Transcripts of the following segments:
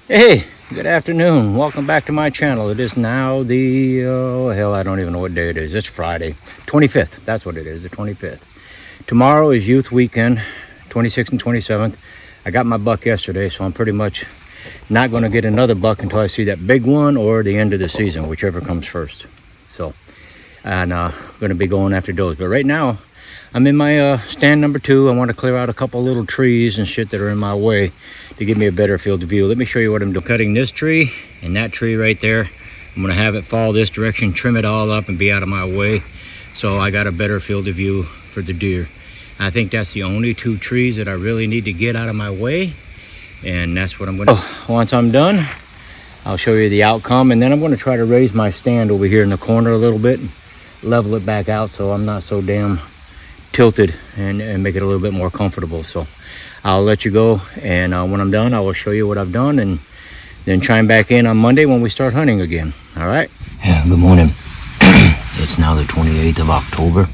Hey, good afternoon. Welcome back to my channel. It is now the, hell, I don't even know what day it is. It's Friday, 25th. That's what it is, the 25th. Tomorrow is youth weekend, 26th and 27th. I got my buck yesterday, so I'm pretty much not going to get another buck until I see that big one or the end of the season, whichever comes first. So, and going to be going after those. But right now, I'm in my stand number 2. I want to clear out a couple little trees and shit that are in my way to give me a better field of view. Let me show you what I'm doing. Cutting this tree and that tree right there. I'm going to have it fall this direction, trim it all up and be out of my way. So I got a better field of view for the deer. I think that's the only 2 trees that I really need to get out of my way. And that's what I'm going to do. Once I'm done, I'll show you the outcome. And then I'm going to try to raise my stand over here in the corner a little bit and level it back out so I'm not so damn tilted and make it a little bit more comfortable. So I'll let you go, and when I'm done I will show you what I've done and then chime back in on Monday when we start hunting again. All right. Yeah, good morning. It's now the 28th of October.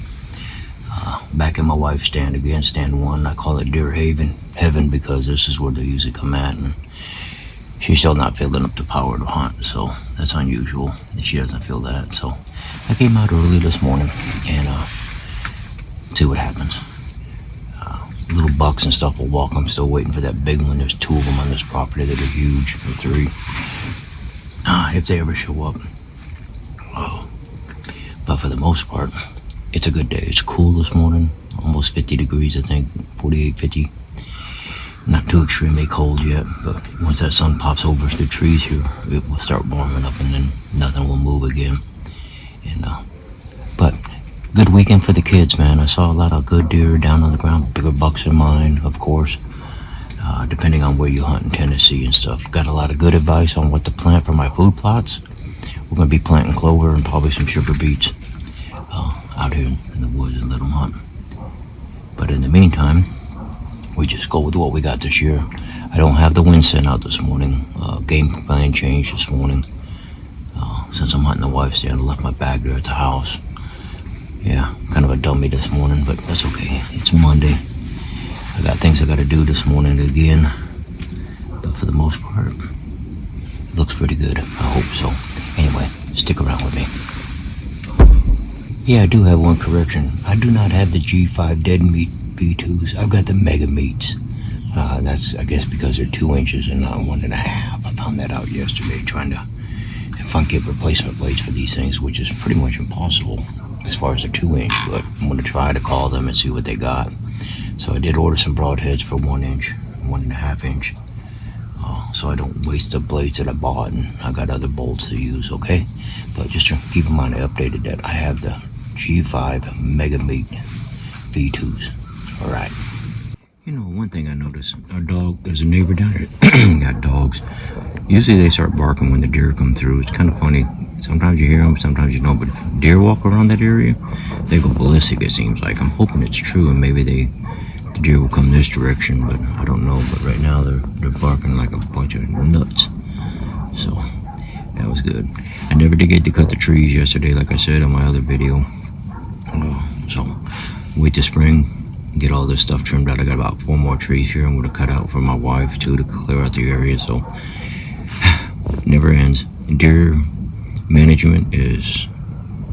Back in my wife's stand again, stand 1. I call it deer heaven because this is where they usually come at, and she's still not feeling up to power to hunt, so that's unusual that she doesn't feel that. So I came out early this morning and see what happens. Little bucks and stuff will walk. I'm still waiting for that big one. There's 2 of them on this property that are huge, or 3. If they ever show up. But for the most part, it's a good day. It's cool this morning, almost 50 degrees, I think, 48, 50. Not too extremely cold yet, but once that sun pops over through trees here, it will start warming up, and then nothing will move again. And but good weekend for the kids, man. I saw a lot of good deer down on the ground, bigger bucks than mine, of course, depending on where you hunt in Tennessee and stuff. Got a lot of good advice on what to plant for my food plots. We're going to be planting clover and probably some sugar beets out here in the woods and let them hunt. But in the meantime, we just go with what we got this year. I don't have the wind sent out this morning. Game plan changed this morning. Since I'm hunting the wife's stand, I left my bag there at the house. Yeah, kind of a dummy this morning, but that's okay. It's Monday. I got things I got to do this morning again. But for the most part, it looks pretty good. I hope so. Anyway, stick around with me. Yeah, I do have one correction. I do not have the G5 dead meat V2s. I've got the mega meats. That's, I guess, because they're 2 inches and not 1.5. I found that out yesterday trying to get replacement blades for these things, which is pretty much impossible as far as a 2-inch, but I'm going to try to call them and see what they got. So I did order some broadheads for 1 inch, 1.5 inch, so I don't waste the blades that I bought, and I got other bolts to use, okay? But just to keep in mind, I updated that. I have the G5 Mega Meat V2s. All right. You know, one thing I noticed, our dog, there's a neighbor down here, got dogs. Usually they start barking when the deer come through. It's kind of funny. Sometimes you hear them, sometimes you don't. But if deer walk around that area, they go ballistic, it seems like. I'm hoping it's true, and maybe the deer will come this direction, but I don't know. But right now they're barking like a bunch of nuts. So that was good. I never did get to cut the trees yesterday, like I said on my other video. So wait till spring, get all this stuff trimmed out. I got about 4 more trees here I'm going to cut out for my wife too, to clear out the area. So never ends. Deer management is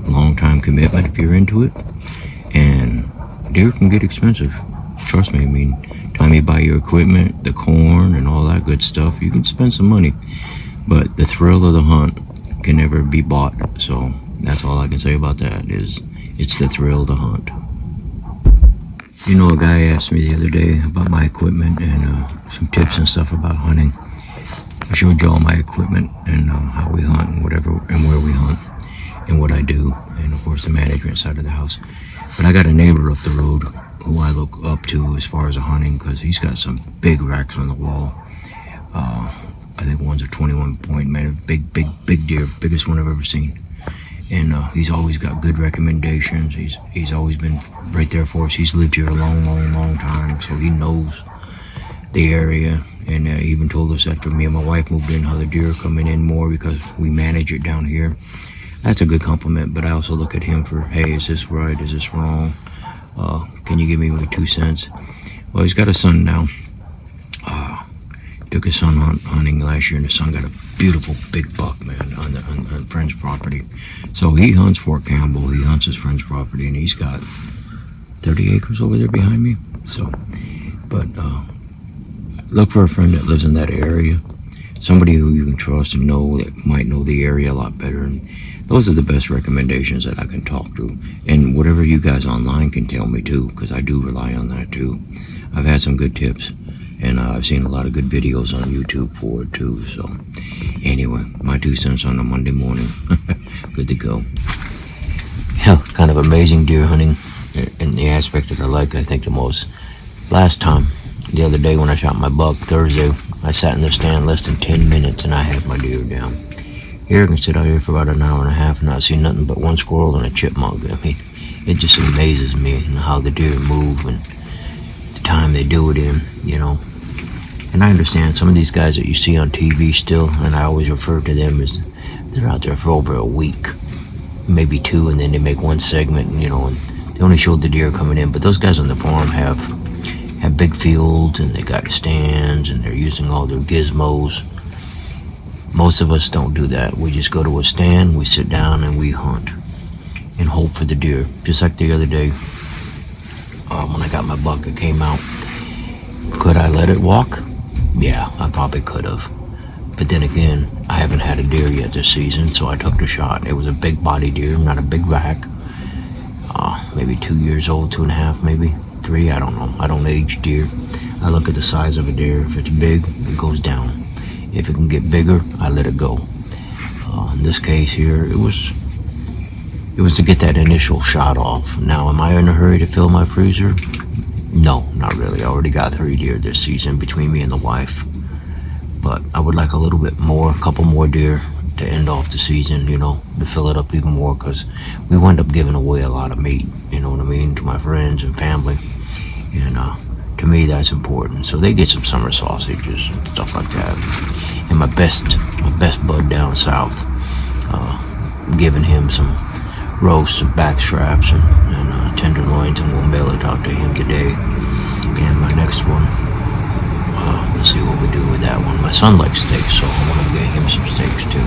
a long time commitment if you're into it, and deer can get expensive. Trust me. I mean, time you buy your equipment, the corn and all that good stuff, you can spend some money, but the thrill of the hunt can never be bought. So that's all I can say about that, is it's the thrill of the hunt. You know, a guy asked me the other day about my equipment and some tips and stuff about hunting. I showed you all my equipment and how we hunt and whatever, and where we hunt and what I do, and of course the management side of the house. But I got a neighbor up the road who I look up to as far as the hunting, because he's got some big racks on the wall. I think one's a 21 point, man, big deer, biggest one I've ever seen. And he's always got good recommendations. He's always been right there for us. He's lived here a long time, so he knows the area. And he even told us after me and my wife moved in how the deer are coming in more because we manage it down here. That's a good compliment, but I also look at him for, hey, is this right? Is this wrong? Can you give me my 2 cents? Well, he's got a son now. Took his son hunting last year, and his son got a beautiful big buck, man, on a friend's property. So he hunts Fort Campbell. He hunts his friend's property, and he's got 30 acres over there behind me. So, but look for a friend that lives in that area, somebody who you can trust and know that might know the area a lot better. And those are the best recommendations that I can talk to. And whatever you guys online can tell me too, because I do rely on that too. I've had some good tips. And I've seen a lot of good videos on YouTube for it too. So anyway, my 2 cents on a Monday morning. Good to go. Yeah, kind of amazing deer hunting in the aspect that I think the most. Last time, the other day when I shot my buck, Thursday, I sat in the stand less than 10 minutes and I had my deer down. Here I can sit out here for about an hour and a half and not see nothing but one squirrel and a chipmunk. I mean, it just amazes me how the deer move and the time they do it in, you know. And I understand some of these guys that you see on TV still, and I always refer to them as they're out there for over a week, maybe 2, and then they make one segment, you know, and they only show the deer coming in. But those guys on the farm have big fields, and they got stands, and they're using all their gizmos. Most of us don't do that. We just go to a stand, we sit down, and we hunt and hope for the deer. Just like the other day, when I got my buck, it came out. Could I let it walk? Yeah, I probably could have. But then again, I haven't had a deer yet this season, so I took the shot. It was a big body deer, not a big rack. Maybe 2 years old, 2.5, maybe 3, I don't know. I don't age deer. I look at the size of a deer. If it's big, it goes down. If it can get bigger, I let it go. In this case here, it was to get that initial shot off. Now, am I in a hurry to fill my freezer? No, not really. I already got 3 deer this season between me and the wife. But I would like a little bit more, a couple more deer to end off the season, you know, to fill it up even more, because we wind up giving away a lot of meat, you know what I mean, to my friends and family. And to me, that's important. So they get some summer sausages and stuff like that. And my best bud down south, giving him some roasts and back straps and tenderloins, and we'll mail it out to him today. And my next one, we'll see what we do with that one. My son likes steaks, so I want to get him some steaks too.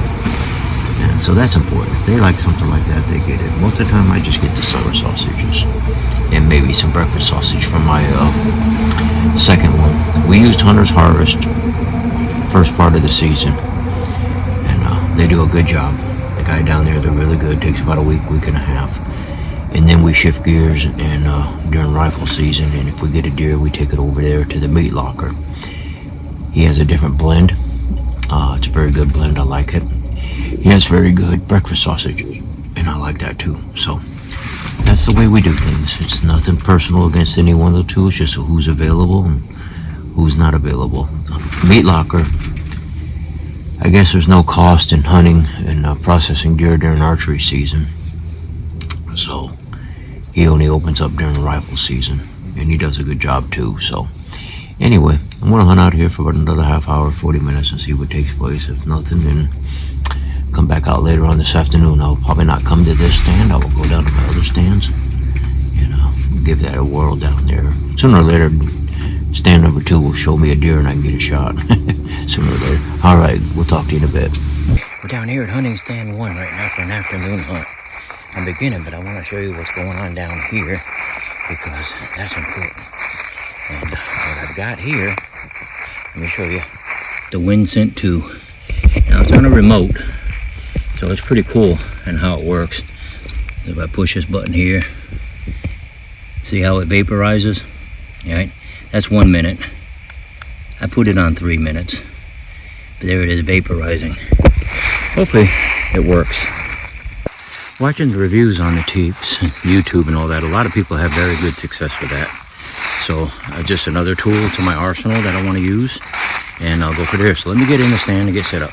And so that's important. If they like something like that, they get it. Most of the time, I just get the summer sausages and maybe some breakfast sausage from my second one. We used Hunter's Harvest first part of the season, and they do a good job. The guy down there, they're really good. It takes about a week and a half. And then we shift gears and during rifle season, and if we get a deer, we take it over there to the meat locker. He has a different blend. It's a very good blend. I like it. He has very good breakfast sausages, and I like that too. So that's the way we do things. It's nothing personal against any one of the two. It's just who's available and who's not available. Meat locker, I guess there's no cost in hunting and processing deer during archery season. So he only opens up during rifle season, and he does a good job too. So anyway, I'm going to hunt out here for about another half hour, 40 minutes, and see what takes place. If nothing, then come back out later on this afternoon. I'll probably not come to this stand. I will go down to my other stands and give that a whirl down there. Sooner or later, stand number 2 will show me a deer and I can get a shot. Sooner or later. All right, we'll talk to you in a bit. We're down here at hunting stand 1 right now for an afternoon hunt. I'm beginning, but I want to show you what's going on down here because that's important. And what I've got here, let me show you. The Wind Scent 2. Now it's on a remote, so it's pretty cool and how it works. If I push this button here, see how it vaporizes? All right, that's 1 minute. I put it on 3 minutes, but there it is vaporizing. Hopefully it works. Watching the reviews on the Teeps, YouTube and all that, a lot of people have very good success with that. So just another tool to my arsenal that I want to use, and I'll go for there. So let me get in the stand and get set up.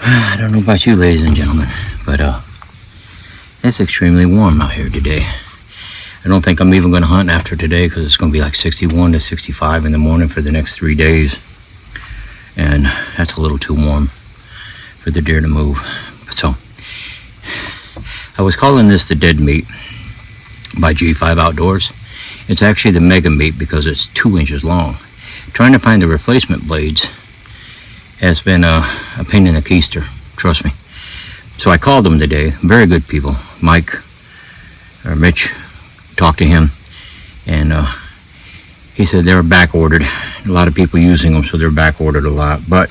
I don't know about you, ladies and gentlemen, but it's extremely warm out here today. I don't think I'm even going to hunt after today because it's going to be like 61 to 65 in the morning for the next 3 days. And that's a little too warm for the deer to move. So I was calling this the Dead Meat by G5 Outdoors. It's actually the Mega Meat because it's 2 inches long. Trying to find the replacement blades has been a pain in the keister, trust me. So I called them today, very good people. Mike, or Mitch, talked to him, and he said they were back ordered. A lot of people using them, so they're back ordered a lot. But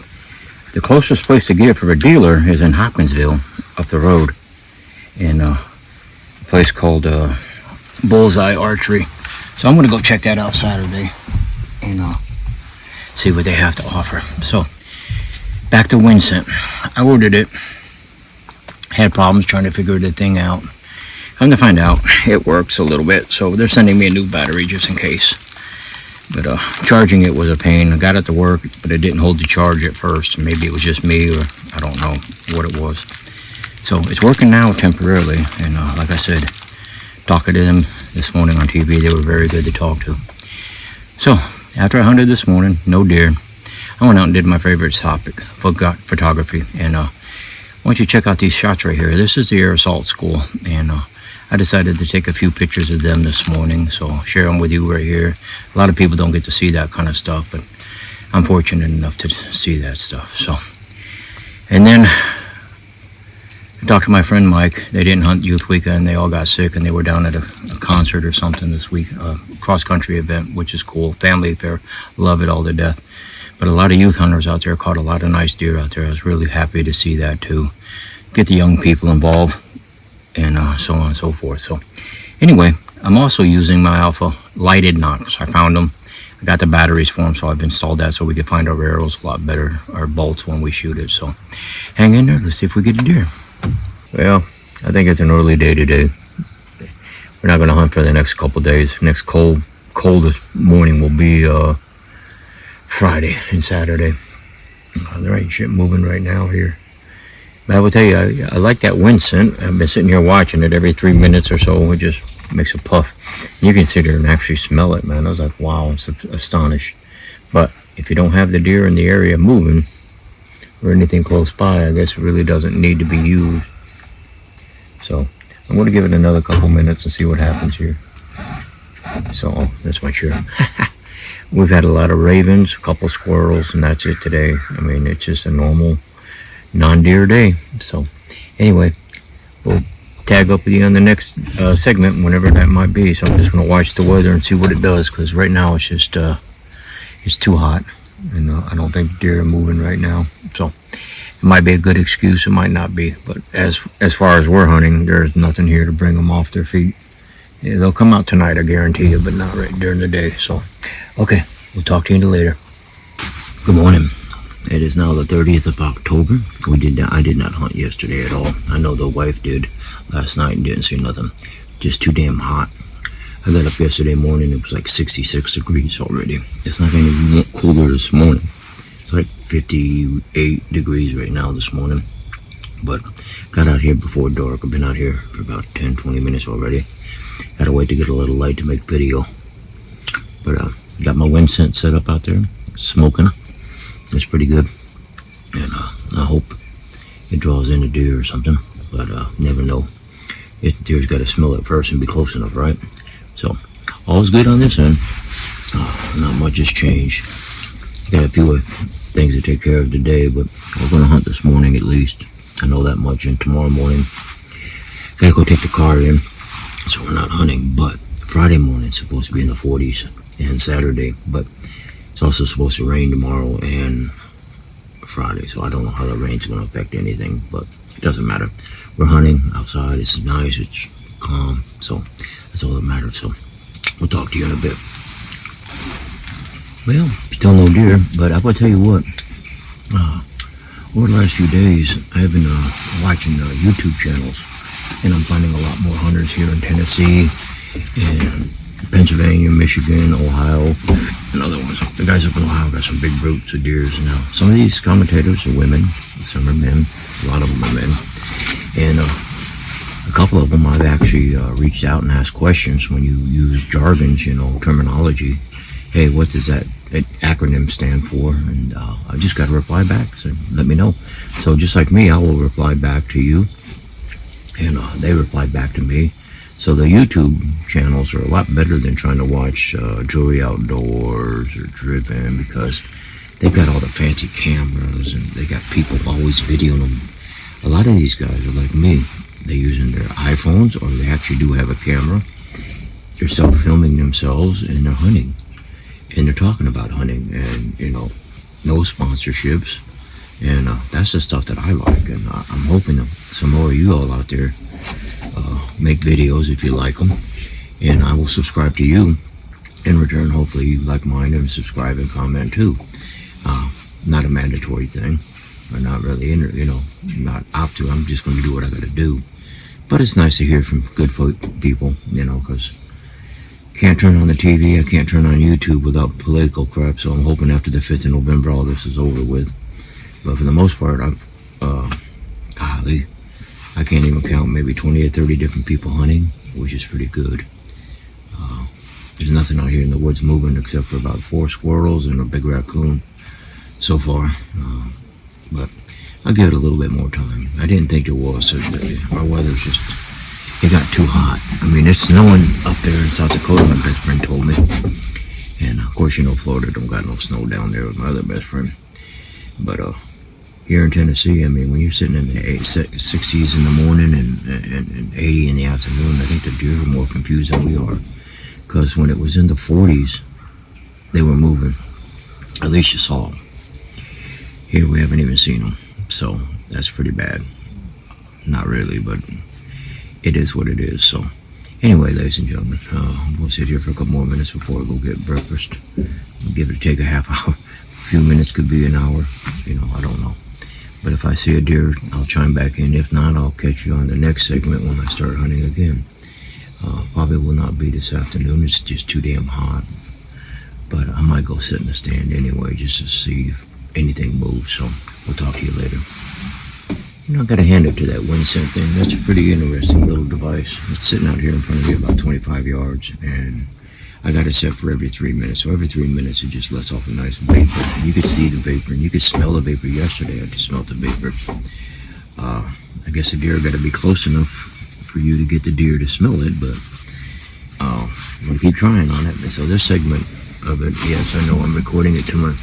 the closest place to get it from a dealer is in Hopkinsville, up the road, in a place called Bullseye Archery. So I'm going to go check that out Saturday and see what they have to offer. So back to Winsent. I ordered it. Had problems trying to figure the thing out. Come to find out, it works a little bit. So they're sending me a new battery just in case. But charging it was a pain. I got it to work, but it didn't hold the charge at first. Maybe it was just me, or I don't know what it was. So it's working now temporarily. And like I said, talking to them this morning on TV, they were very good to talk to. So after I hunted this morning, no deer, I went out and did my favorite topic, photography. And why don't you check out these shots right here. This is the Air Assault School, and I decided to take a few pictures of them this morning, so I'll share them with you right here. A lot of people don't get to see that kind of stuff, but I'm fortunate enough to see that stuff. So, and then I talked to my friend Mike. They didn't hunt youth weekend. They all got sick, and they were down at a concert or something this week, a cross-country event, which is cool. Family affair. Love it all to death. But a lot of youth hunters out there caught a lot of nice deer out there. I was really happy to see that too. Get the young people involved, and so on and so forth. So anyway, I'm also using my Alpha lighted knocks. I found them. I got the batteries for them, so I've installed that so we can find our arrows a lot better, our bolts when we shoot it. So hang in there. Let's see if we get a deer. Well, I think it's an early day today. We're not going to hunt for the next couple days. Next coldest morning will be Friday and Saturday. There ain't shit moving right now here. But I will tell you, I like that wind scent. I've been sitting here watching it every 3 minutes or so. It just makes a puff. You can sit here and actually smell it, man. I was like, wow, I'm astonished. But if you don't have the deer in the area moving or anything close by, I guess it really doesn't need to be used. So I'm going to give it another couple minutes and see what happens here. So that's my chair. We've had a lot of ravens, a couple squirrels, and that's it today. I mean, it's just a normal non-deer day. So anyway, we'll tag up with you on the next segment, whenever that might be. So I'm just going to watch the weather and see what it does, because right now it's just it's too hot, and I don't think deer are moving right now. So it might be a good excuse, it might not be, but as far as we're hunting, there's nothing here to bring them off their feet. Yeah, they'll come out tonight, I guarantee you, but not right during the day. So okay, we'll talk to you later. Good morning. It is now the 30th of October. I did not hunt yesterday at all. I know the wife did last night and didn't see nothing. Just too damn hot. I got up yesterday morning, it was like 66 degrees already. It's not going to be cooler this morning. It's like 58 degrees right now this morning. But got out here before dark. I've been out here for about 10-20 minutes already. Gotta wait to get a little light to make video. But got my wind scent set up out there, smoking. It's pretty good, and I hope it draws in a deer or something, but never know. Deer's got to smell it first and be close enough, right? So all's good on this end. Not much has changed. Got a few things to take care of today, but we're going to hunt this morning at least. I know that much, and tomorrow morning gotta go take the car in, so we're not hunting. But Friday morning it's supposed to be in the 40s, and Saturday, but it's also supposed to rain tomorrow and Friday, so I don't know how the rain's going to affect anything, but it doesn't matter. We're hunting outside. It's nice. It's calm. So that's all that matters. So we'll talk to you in a bit. Well, still no deer, but I will tell you what. Over the last few days, I've been watching YouTube channels, and I'm finding a lot more hunters here in Tennessee and Pennsylvania, Michigan, Ohio, and other ones. The guys up in Ohio got some big brutes of deers now. Some of these commentators are women, some are men, a lot of them are men. And a couple of them I've actually reached out and asked questions when you use jargons, terminology. Hey, what does that acronym stand for? And I just got to reply back, so let me know. So just like me, I will reply back to you, and they reply back to me. So the YouTube channels are a lot better than trying to watch Jewelry Outdoors or Driven, because they've got all the fancy cameras, and they got people always videoing them. A lot of these guys are like me. They're using their iPhones, or they actually do have a camera. They're self-filming themselves, and they're hunting. And they're talking about hunting, and, no sponsorships. And that's the stuff that I like. And I'm hoping that some more of you all out there make videos if you like them. And I will subscribe to you in return. Hopefully you like mine and subscribe and comment too. Not a mandatory thing. Or not really, not up to. I'm just going to do what I got to do. But it's nice to hear from good people, because can't turn on the TV, I can't turn on YouTube without political crap, so I'm hoping after the 5th of November all this is over with. But for the most part, golly, I can't even count maybe 20 or 30 different people hunting, which is pretty good. There's nothing out here in the woods moving except for about 4 squirrels and a big raccoon so far. But I'll give it a little bit more time. I didn't think there was. So our weather's just, it got too hot. I mean, it's snowing up there in South Dakota, my best friend told me. And of course, Florida don't got no snow down there with my other best friend. But here in Tennessee, I mean, when you're sitting in the 60s in the morning and 80 in the afternoon, I think the deer are more confused than we are. Because when it was in the 40s, they were moving. At least you saw them. Here we haven't even seen them, so that's pretty bad. Not really, but it is what it is. So anyway, ladies and gentlemen, we'll sit here for a couple more minutes before I go get breakfast. I'll give it a take a half hour. A few minutes could be an hour, I don't know. But if I see a deer, I'll chime back in. If not, I'll catch you on the next segment when I start hunting again. Probably will not be this afternoon. It's just too damn hot. But I might go sit in the stand anyway just to see if anything moves. So we'll talk to you later. I got to hand it to that wind scent thing. That's a pretty interesting little device. It's sitting out here in front of me about 25 yards, and I got it set for every 3 minutes. So every 3 minutes it just lets off a nice vapor. And you could see the vapor, and you could smell the vapor. Yesterday I just smelled the vapor. I guess the deer got to be close enough for you to get the deer to smell it, but I'm going to keep trying on it. And so this segment of it, yes, I know I'm recording it to my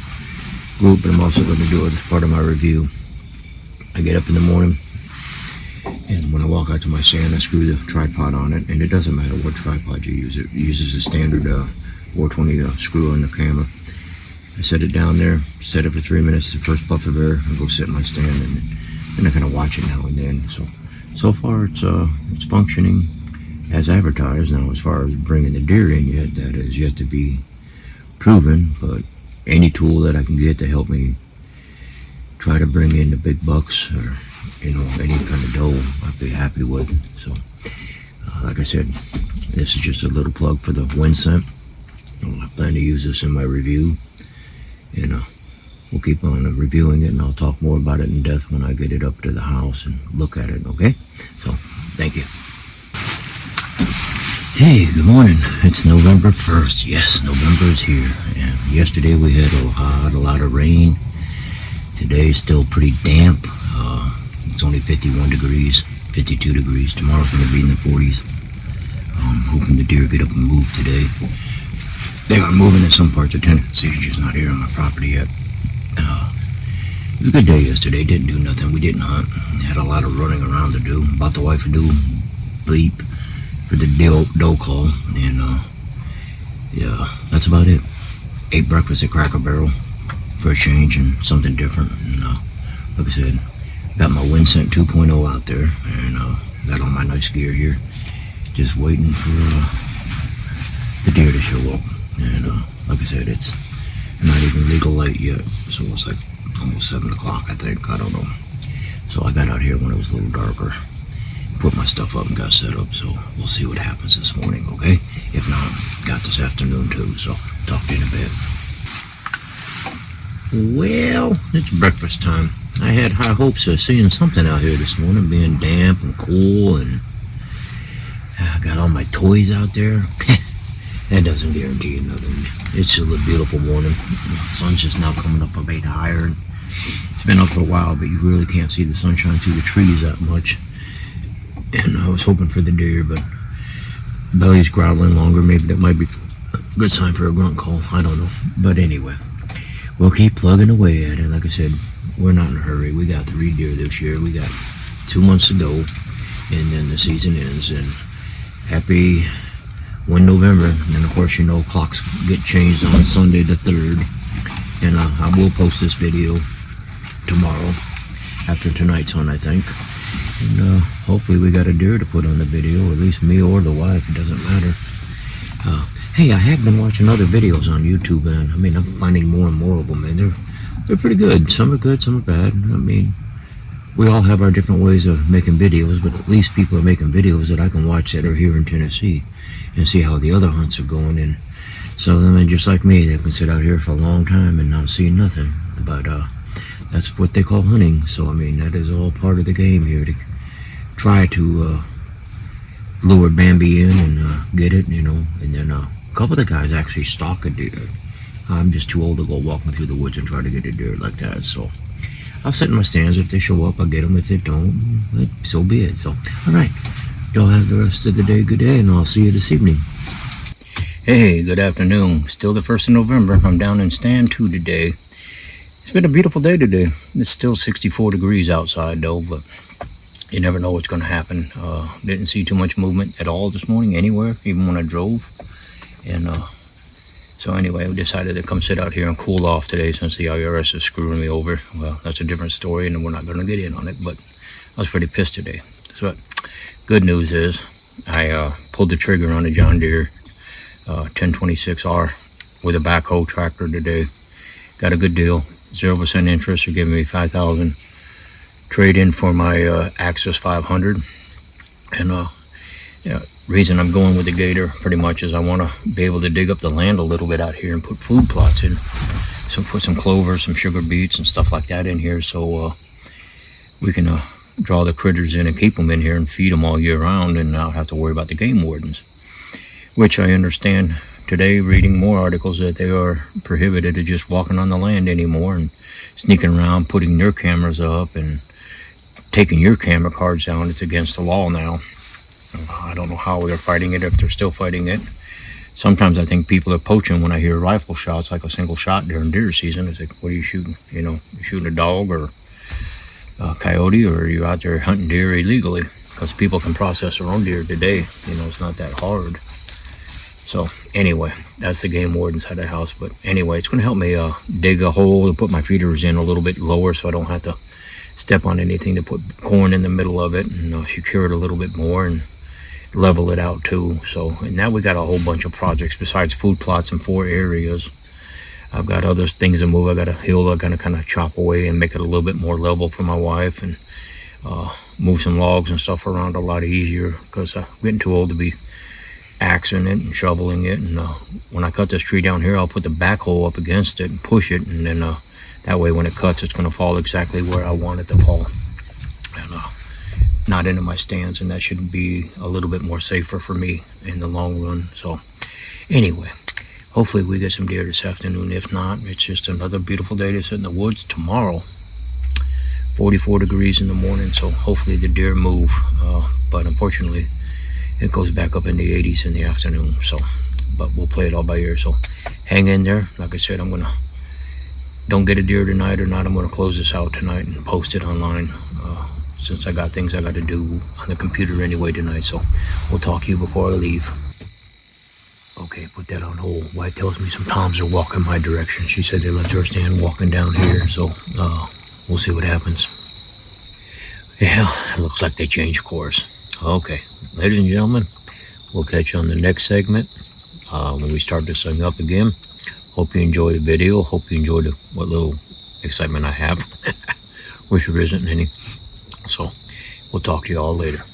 group, but I'm also going to do it as part of my review. I get up in the morning, and when I walk out to my stand, I screw the tripod on it, and it doesn't matter what tripod you use. It uses a standard 420 screw on the camera. I set it down there, set it for 3 minutes, the first puff of air, and go sit in my stand, and then I kind of watch it now and then. So far it's functioning as advertised. Now, as far as bringing the deer in yet, that is yet to be proven, but any tool that I can get to help me try to bring in the big bucks or any kind of doe, I'd be happy with. So like I said, this is just a little plug for the wind scent. I plan to use this in my review, and we'll keep on reviewing it, and I'll talk more about it in depth when I get it up to the house and look at it. Okay, so thank you. Hey, good morning. It's November 1st. Yes, November is here. And yesterday we had a lot of rain. Today's still pretty damp. It's only 51 degrees, 52 degrees. Tomorrow's going to be in the 40s. I'm hoping the deer get up and move today. They are moving in some parts of Tennessee, just not here on my property yet. It was a good day yesterday. Didn't do nothing. We didn't hunt. Had a lot of running around to do. About the wife to do bleep for the doe call, and yeah, that's about it. Ate breakfast at Cracker Barrel for a change and something different. And like I said, got my wind scent 2.0 out there, and got all my nice gear here, just waiting for the deer to show up. And like I said, it's not even legal light yet, so it's like almost 7 o'clock, I think. I don't know. So I got out here when it was a little darker, put my stuff up and got set up, so we'll see what happens this morning, okay? If not, got this afternoon too, so talk to you in a bit. Well, it's breakfast time. I had high hopes of seeing something out here this morning, being damp and cool, and I got all my toys out there. That doesn't guarantee you nothing. It's still a beautiful morning. The sun's just now coming up a bit higher. It's been up for a while, but you really can't see the sunshine through the trees that much. And I was hoping for the deer, but belly's growling longer. Maybe that might be a good sign for a grunt call. I don't know. But anyway, we'll keep plugging away at it. Like I said, we're not in a hurry. We got 3 deer this year. We got 2 months to go, and then the season ends. And happy when November. And of course, you know, clocks get changed on Sunday the 3rd. And I will post this video tomorrow after tonight's hunt, I think. And hopefully we got a deer to put on the video, or at least me or the wife. It doesn't matter. Hey, I have been watching other videos on YouTube, and I mean, I'm finding more and more of them, and they're pretty good. Some are good, some are bad. I mean, we all have our different ways of making videos, but at least people are making videos that I can watch that are here in Tennessee and see how the other hunts are going. And so, I mean, just like me, they can sit out here for a long time and not see nothing. But that's what they call hunting. So, I mean, that is all part of the game here, to try to lure Bambi in and get it, you know. And then a couple of the guys actually stalk a deer. I'm just too old to go walking through the woods and try to get a deer like that. So I'll sit in my stands. If they show up, I'll get them. If they don't, so be it. So, all right. Y'all have the rest of the day. Good day, and I'll see you this evening. Hey, good afternoon. Still the 1st of November. I'm down in stand 2 today. It's been a beautiful day today. It's still 64 degrees outside, though, but you never know what's going to happen. Didn't see too much movement at all this morning anywhere, even when I drove. And so anyway, we decided to come sit out here and cool off today since the IRS is screwing me over. Well, that's a different story, and we're not going to get in on it, but I was pretty pissed today. So good news is I pulled the trigger on a John Deere 1026R with a backhoe tractor today. Got a good deal. 0% interest. They're giving me $5,000 trade in for my Axis 500. And yeah, reason I'm going with the Gator pretty much is I want to be able to dig up the land a little bit out here and put food plots in. So put some clover, some sugar beets and stuff like that in here, so we can draw the critters in and keep them in here and feed them all year round, and not have to worry about the game wardens, which I understand today, reading more articles, that they are prohibited to just walking on the land anymore and sneaking around, putting their cameras up and taking your camera cards down. It's against the law now. I don't know how they're fighting it, if they're still fighting it. Sometimes I think people are poaching when I hear rifle shots, like a single shot during deer season. It's like, what are you shooting? You know, you shooting a dog or a coyote, or are you out there hunting deer illegally? Because people can process their own deer today. You know, it's not that hard. So anyway, that's the game warden side of the house. But anyway, it's going to help me dig a hole to put my feeders in a little bit lower, so I don't have to step on anything, to put corn in the middle of it, and secure it a little bit more and level it out too. So, and now we got a whole bunch of projects besides food plots in 4 areas. I've got other things to move. I got a hill I'm gonna kind of chop away and make it a little bit more level for my wife, and move some logs and stuff around a lot easier, because I'm getting too old to be axing it and shoveling it. And when I cut this tree down here, I'll put the backhoe up against it and push it, and then that way when it cuts, it's going to fall exactly where I want it to fall, and not into my stands, and that should be a little bit more safer for me in the long run. So anyway, hopefully we get some deer this afternoon. If not, it's just another beautiful day to sit in the woods. Tomorrow, 44 degrees in the morning, so hopefully the deer move, but unfortunately it goes back up in the 80s in the afternoon. So, but we'll play it all by ear. So hang in there. Like I said, I'm gonna, don't get a deer tonight or not, I'm gonna close this out tonight and post it online, since I got things I got to do on the computer anyway tonight. So we'll talk to you before I leave. Okay, put that on hold. Wife tells me some toms are walking my direction. She said they left her stand walking down here, so we'll see what happens. Yeah, it looks like they changed course. Okay, ladies and gentlemen, we'll catch you on the next segment when we start this thing up again. Hope you enjoy the video. Hope you enjoyed what little excitement I have, which there isn't any. So we'll talk to you all later.